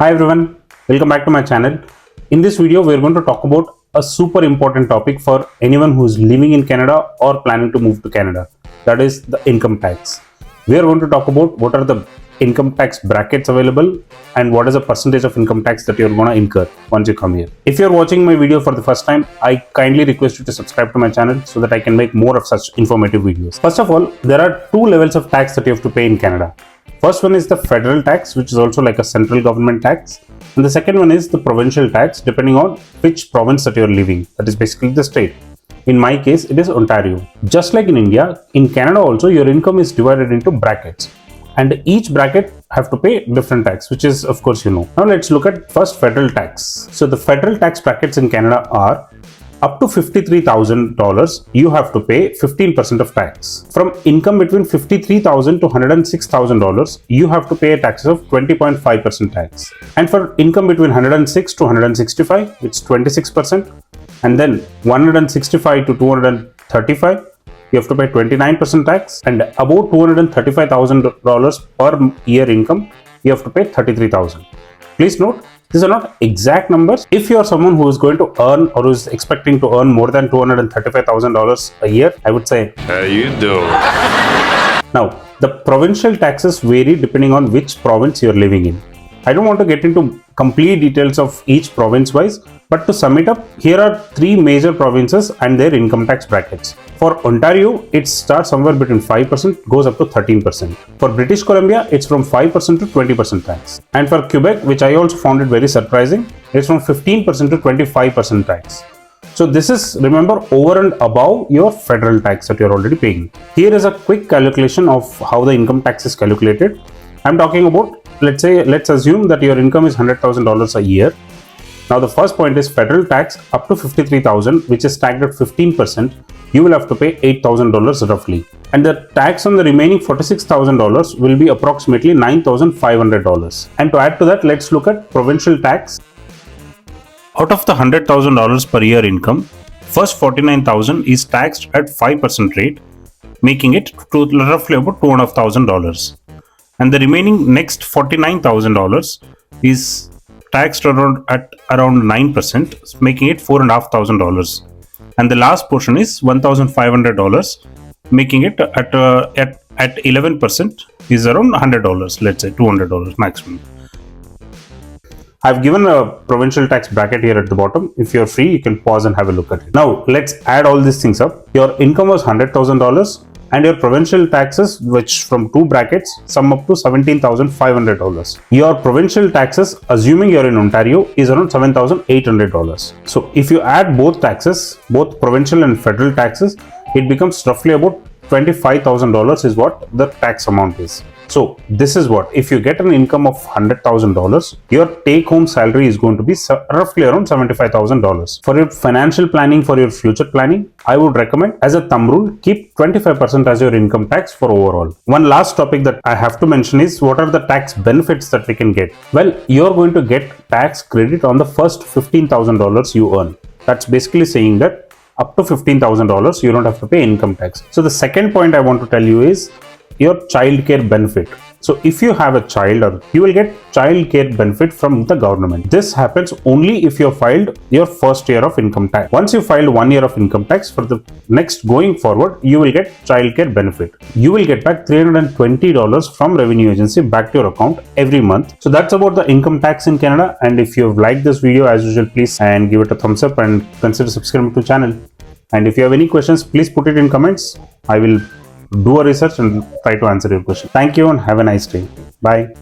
Hi everyone, welcome back to my channel. In this video, we are going to talk about a super important topic for anyone who is living in Canada or planning to move to Canada. That is the income tax. We are going to talk about what are the income tax brackets available and what is the percentage of income tax that you're going to incur once you come here. If you're watching my video for the first time, I kindly request you to subscribe to my channel so that I can make more of such informative videos. First of all, there are two levels of tax that you have to pay in Canada. First one is the federal tax, which is also like a central government tax. And the second one is the provincial tax, depending on which province that you're living. That is basically the state. In my case, it is Ontario. Just like in India, in Canada also, your income is divided into brackets. And each bracket have to pay different tax, which is, of course, you know. Now let's look at first federal tax. So the federal tax brackets in Canada are up to $53,000, you have to pay 15% of tax. From income between $53,000 to $106,000, you have to pay a tax of 20.5% tax. And for income between $106 to $165, it's 26%. And then $165 to $235, you have to pay 29% tax. And above $235,000 per year income, you have to pay $33,000. Please note, these are not exact numbers. If you are someone who is going to earn or who is expecting to earn more than $235,000 a year, I would say, how you doing? Now, the provincial taxes vary depending on which province you are living in. I don't want to get into complete details of each province wise, but to sum it up, here are three major provinces and their income tax brackets. For Ontario, it starts somewhere between 5%, goes up to 13%. For British Columbia, it's from 5% to 20% tax. And for Quebec, which I also found it very surprising, it's from 15% to 25% tax. So this is, remember, over and above your federal tax that you're already paying. Here is a quick calculation of how the income tax is calculated. I'm talking about, let's assume that your income is $100,000 a year. Now the first point is federal tax up to $53,000, which is taxed at 15%. You will have to pay $8,000 roughly. And the tax on the remaining $46,000 will be approximately $9,500. And to add to that, let's look at provincial tax. Out of the $100,000 per year income, first $49,000 is taxed at 5% rate, making it to roughly about $2,500. And the remaining next $49,000 is taxed at around 9%, making it $4,500. And the last portion is $1,500, making it at 11% is around $100, let's say $200 maximum. I've given a provincial tax bracket here at the bottom. If you're free, you can pause and have a look at it. Now let's add all these things up. Your income was $100,000 and your provincial taxes, which from two brackets sum up to $17,500. Your provincial taxes, assuming you're in Ontario, is around $7,800. So if you add both taxes, both provincial and federal taxes, it becomes roughly about $25,000 is what the tax amount is. So this is what, if you get an income of $100,000, your take-home salary is going to be roughly around $75,000. For your financial planning, for your future planning, I would recommend, as a thumb rule, keep 25% as your income tax for overall. One last topic that I have to mention is what are the tax benefits that we can get? Well, you're going to get tax credit on the first $15,000 you earn. That's basically saying that up to $15,000, you don't have to pay income tax. So the second point I want to tell you is your child care benefit. So if you have a child, you will get child care benefit from the government. This happens only if you have filed your first year of income tax. Once you filed 1 year of income tax, for the next going forward, you will get child care benefit. You will get back $320 from revenue agency back to your account every month. So that's about the income tax in Canada. And if you have liked this video, as usual, please and give it a thumbs up and consider subscribing to the channel. And if you have any questions, please put it in comments. I will do a research and try to answer your question. Thank you and have a nice day. Bye.